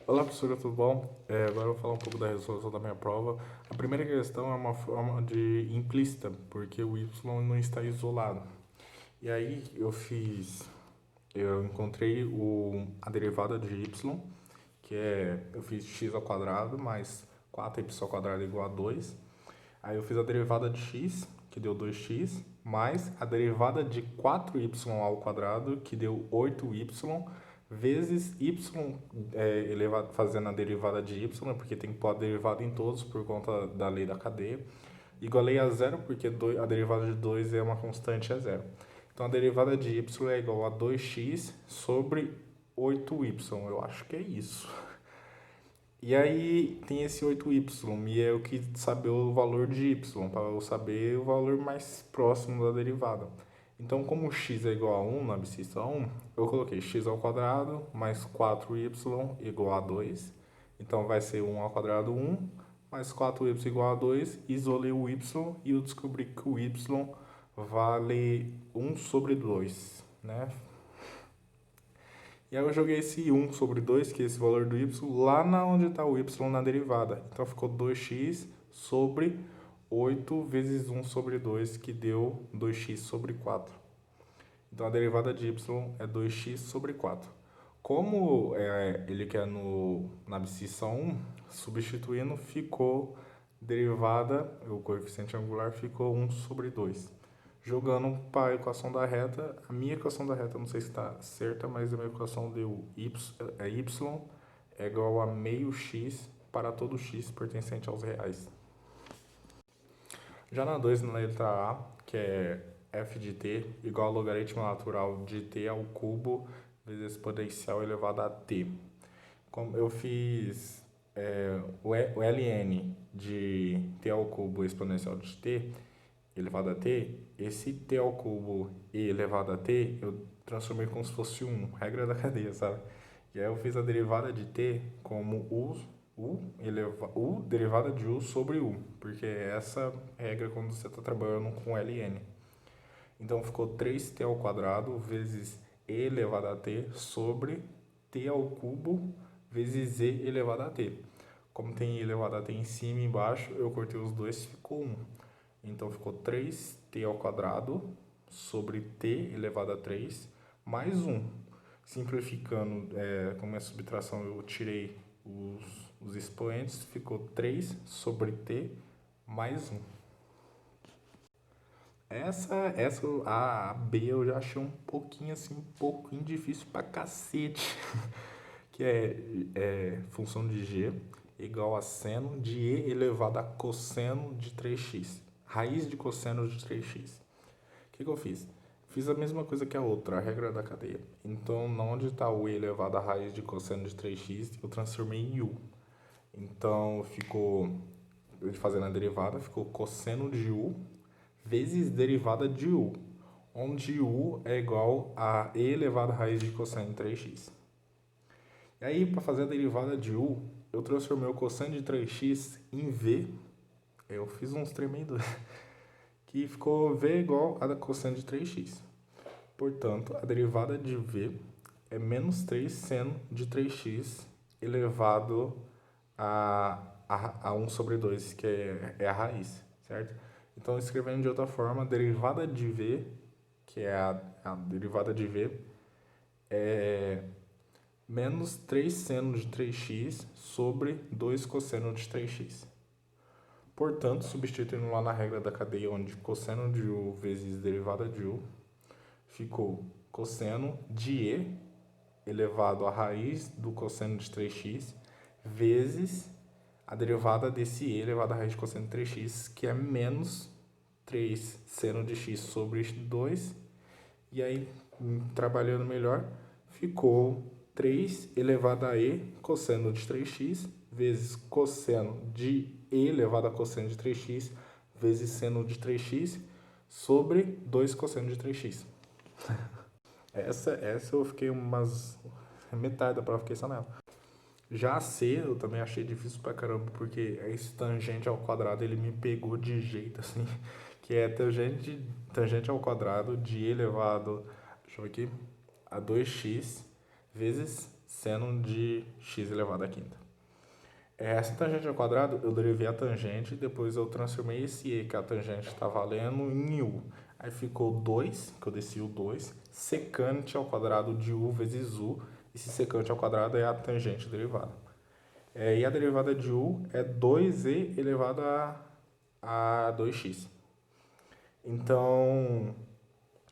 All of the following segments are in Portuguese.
Olá, professora, tudo bom? Agora eu vou falar um pouco da resolução da minha prova. A primeira questão é uma forma de implícita, porque o y não está isolado. E aí eu encontrei a derivada de y, eu fiz x ao quadrado mais 4y ao quadrado igual a 2. Aí eu fiz a derivada de x, que deu 2x, mais a derivada de 4y ao quadrado, que deu 8y, vezes y elevado, fazendo a derivada de y, porque tem que pôr a derivada em todos por conta da lei da cadeia. Igualei a zero, porque a derivada de 2 é uma constante, é zero. Então a derivada de y é igual a 2x sobre 8y. Eu acho que é isso. E aí tem esse 8y, e eu quis saber o valor de y, para eu saber o valor mais próximo da derivada. Então, como x é igual a 1 na abscissa 1, eu coloquei x ao quadrado mais 4y igual a 2. Então, vai ser 1 ao quadrado 1, mais 4y igual a 2. Isolei o y e eu descobri que o y vale 1 sobre 2, né? E aí eu joguei esse 1 sobre 2, que é esse valor do y, lá onde está o y na derivada. Então ficou 2x sobre 8 vezes 1 sobre 2, que deu 2x sobre 4. Então a derivada de y é 2x sobre 4. Como ele quer na abscissa 1, substituindo, ficou derivada, o coeficiente angular ficou 1 sobre 2. Jogando para a equação da reta, a minha equação da reta não sei se está certa, mas a minha equação deu y é igual a meio x para todo x pertencente aos reais. Já na 2, na letra A, que é f de t igual ao logaritmo natural de t ao cubo vezes exponencial elevado a t. Como eu fiz o ln de t ao cubo exponencial de t elevado a t, esse t ao cubo e elevado a t, eu transformei como se fosse regra da cadeia, sabe? E aí eu fiz a derivada de t como u derivada de u sobre u, porque é essa regra quando você está trabalhando com ln. Então ficou 3t ao quadrado vezes e elevado a t sobre t ao cubo vezes e elevado a t. Como tem e elevado a t em cima e embaixo, eu cortei os dois, ficou 1. Então ficou 3t ao quadrado sobre t elevado a 3 mais 1. Simplificando, como é subtração, eu tirei os expoentes, ficou 3 sobre t mais 1. A B eu já achei um pouquinho assim, um pouquinho difícil pra cacete. Que é função de g igual a seno de e elevado a cosseno de 3x. Raiz de cosseno de 3x. O que eu fiz? Fiz a mesma coisa que a outra, a regra da cadeia. Então, onde está o e elevado a raiz de cosseno de 3x, eu transformei em u. Então, fazendo a derivada, ficou cosseno de u vezes derivada de u, onde u é igual a e elevado a raiz de cosseno de 3x. E aí, para fazer a derivada de u, eu transformei o cosseno de 3x em v. Eu fiz uns tremendos, que ficou v igual a cosseno de 3x. Portanto, a derivada de v é menos 3 seno de 3x elevado a 1 sobre 2, que é a raiz, certo? Então, escrevendo de outra forma, a derivada de v, que é a derivada de v, é menos 3 seno de 3x sobre 2 cosseno de 3x. Portanto, substituindo lá na regra da cadeia, onde cosseno de u vezes derivada de u, ficou cosseno de e elevado à raiz do cosseno de 3x vezes a derivada desse e elevado à raiz de cosseno de 3x, que é menos 3 seno de x sobre 2. E aí, trabalhando melhor, ficou 3 elevado a e cosseno de 3x vezes cosseno de e elevado a cosseno de 3x vezes seno de 3x sobre 2 cosseno de 3x. Essa eu fiquei metade da prova, fiquei só nela. Já a C eu também achei difícil pra caramba, porque esse tangente ao quadrado ele me pegou de jeito assim, que é tangente ao quadrado de e elevado, deixa eu ver aqui, a 2x vezes seno de x elevado à quinta. Essa tangente ao quadrado, eu derivei a tangente, depois eu transformei esse e, que a tangente está valendo, em u. Aí ficou 2, que eu desci o 2, secante ao quadrado de u vezes u. Esse secante ao quadrado é a tangente derivada. E a derivada de u é 2e elevado a 2x. Então,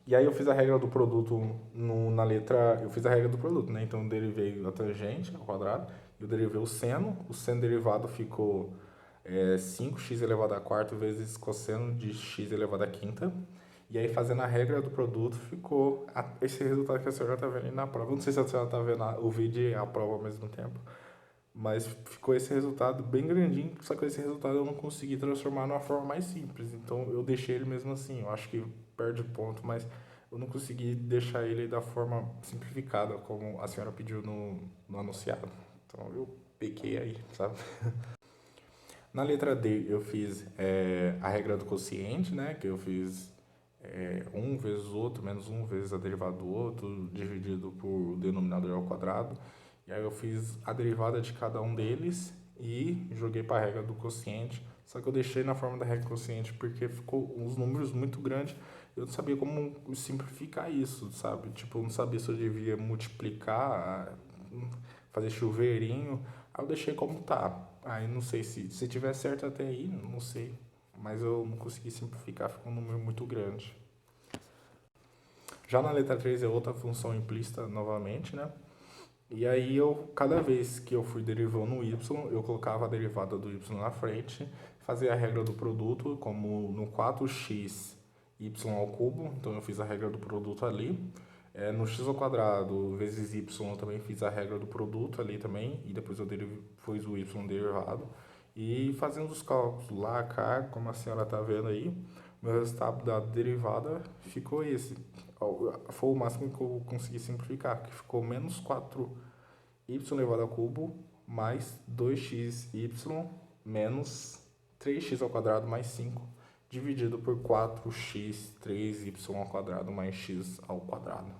e aí eu fiz a regra do produto na letra, eu fiz a regra do produto, né? Então eu derivei a tangente ao quadrado, eu derivei o seno derivado ficou 5x elevado a quarta vezes cosseno de x elevado a quinta. E aí fazendo a regra do produto ficou esse resultado que a senhora está vendo aí na prova. Eu não sei se a senhora está vendo o vídeo e a prova ao mesmo tempo, mas ficou esse resultado bem grandinho, só que esse resultado eu não consegui transformar numa forma mais simples. Então eu deixei ele mesmo assim. Eu acho que perde ponto, mas eu não consegui deixar ele da forma simplificada, como a senhora pediu no anunciado. Então eu pequei aí, sabe? Na letra D eu fiz a regra do quociente, né? Que eu fiz um vezes o outro, menos um vezes a derivada do outro, dividido por denominador ao quadrado. E aí eu fiz a derivada de cada um deles e joguei para a regra do quociente. Só que eu deixei na forma da regra do quociente porque ficou uns números muito grandes. Eu não sabia como simplificar isso, sabe? Tipo, eu não sabia se eu devia multiplicar, fazer chuveirinho. Aí eu deixei como tá. Aí não sei se tiver certo até aí, não sei. Mas eu não consegui simplificar, ficou um número muito grande. Já na letra 3 é outra função implícita novamente, né? E aí cada vez que eu fui derivando o y, eu colocava a derivada do y na frente, fazia a regra do produto, como no 4x y ao cubo, então eu fiz a regra do produto ali. No x ao quadrado vezes y eu também fiz a regra do produto ali também, e depois eu fiz o y derivado. E fazendo os cálculos lá, cá, como a senhora está vendo aí, meu resultado da derivada ficou esse. Foi o máximo que eu consegui simplificar, que ficou menos 4y elevado ao cubo mais 2xy menos 3x ao quadrado mais 5 dividido por 4x 3y ao quadrado mais x ao quadrado.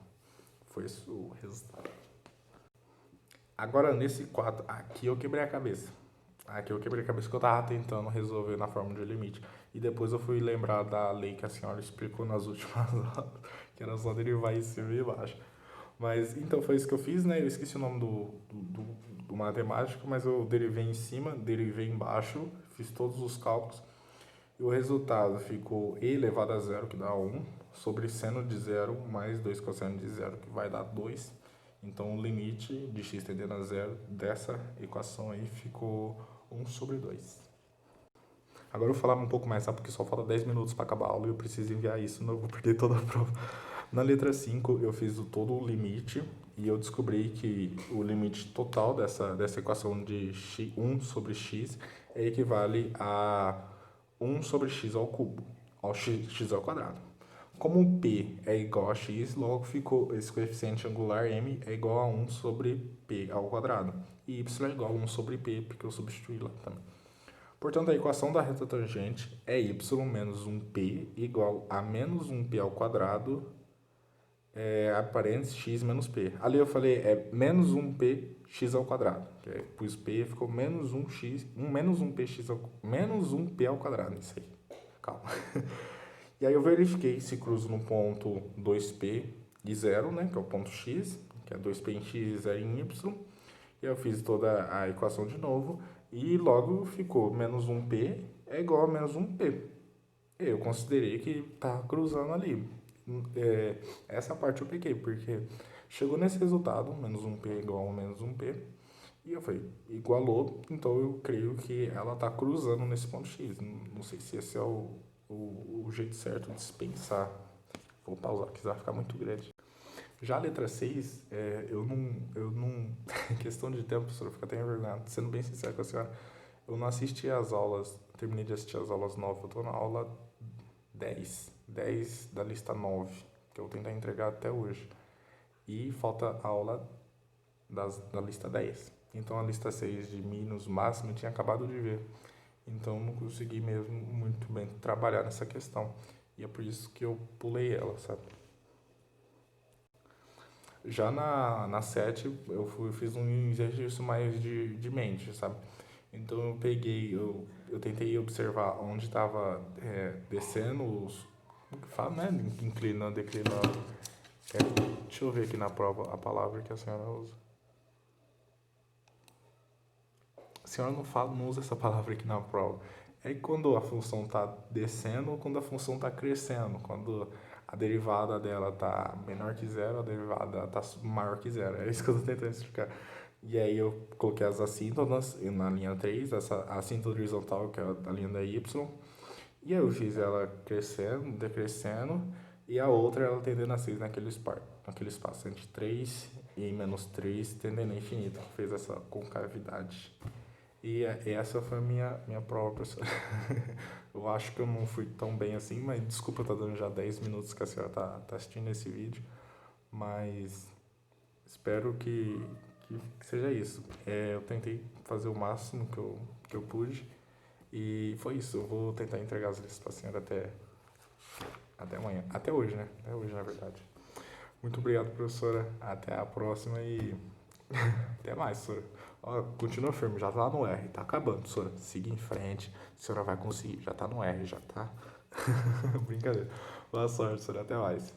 Foi esse o resultado. Agora nesse 4, aqui eu quebrei a cabeça. Aqui eu quebrei a cabeça que eu tava tentando resolver na forma de limite. E depois eu fui lembrar da lei que a senhora explicou nas últimas aulas, que era só derivar em cima e embaixo. Mas então foi isso que eu fiz, né? Eu esqueci o nome do matemático, mas eu derivei em cima, derivei embaixo, fiz todos os cálculos. E o resultado ficou e elevado a zero, que dá 1, sobre seno de zero mais 2 cosseno de zero, que vai dar 2. Então o limite de x tendendo a zero dessa equação aí ficou 1 sobre 2. Agora eu vou falar um pouco mais, sabe? Porque só falta 10 minutos para acabar a aula e eu preciso enviar isso, senão eu vou perder toda a prova. Na letra 5 eu fiz todo o limite e eu descobri que o limite total dessa equação de 1 sobre x equivale a 1 sobre x ao cubo, ao x ao quadrado. Como P é igual a x, logo ficou esse coeficiente angular m é igual a 1 sobre p ao quadrado. E y é igual a 1 sobre p, porque eu substituí lá também. Portanto, a equação da reta tangente é y menos 1p igual a menos 1p ao quadrado, a parênteses x menos p. Ali eu falei menos 1p x ao quadrado. Pus p, ficou menos 1x, menos 1p x ao, menos 1p ao quadrado. Isso aí. Calma. E aí eu verifiquei se cruzo no ponto 2p de 0, né, que é o ponto x, que é 2p em x e 0 em y. E eu fiz toda a equação de novo e logo ficou menos 1p é igual a menos 1p. Eu considerei que tá cruzando ali. Essa parte eu peguei, porque chegou nesse resultado, menos 1p é igual a menos 1p, e eu falei, igualou, então eu creio que ela tá cruzando nesse ponto x. Não sei se esse é o jeito certo de se pensar. Vou pausar, que vai ficar muito grande. Já a letra 6, eu não questão de tempo, professor, fica até envergonhado. Sendo bem sincero com a senhora, eu não assisti às aulas, terminei de assistir as aulas 9, eu tô na aula 10 da lista 9, que eu vou tentar entregar até hoje. E falta a aula da lista 10. Então a lista 6 de mínimos máximo eu tinha acabado de ver. Então não consegui mesmo muito bem trabalhar nessa questão. E é por isso que eu pulei ela, sabe? Já na 7, fiz um exercício mais de mente, sabe? Então eu tentei observar onde estava descendo como que fala, né? Inclinando, declinando. Deixa eu ver aqui na prova a palavra que a senhora usa. A senhora não usa essa palavra aqui na prova. É quando a função está descendo ou quando a função está crescendo. Quando a derivada dela está menor que zero, a derivada está maior que zero. É isso que eu estou tentando explicar. E aí eu coloquei as assíntonas na linha 3, essa assíntota horizontal, que é a linha da Y. E aí eu fiz ela crescendo, decrescendo, e a outra ela tendendo a 6 naquele espaço entre 3 e menos 3 tendendo a infinito. Fez essa concavidade. E essa foi a minha prova, professor. Eu acho que eu não fui tão bem assim, mas desculpa, tá dando já 10 minutos que a senhora tá assistindo esse vídeo. Mas espero que seja isso. Eu tentei fazer o máximo que eu pude. E foi isso. Eu vou tentar entregar as listas pra senhora até amanhã. Até hoje, né? Até hoje, na verdade. Muito obrigado, professora. Até a próxima e até mais, senhora. Ó, continua firme, já tá no R, tá acabando, senhora. Siga em frente, a senhora vai conseguir. Já tá no R, já tá. Brincadeira. Boa sorte, senhora. Até mais.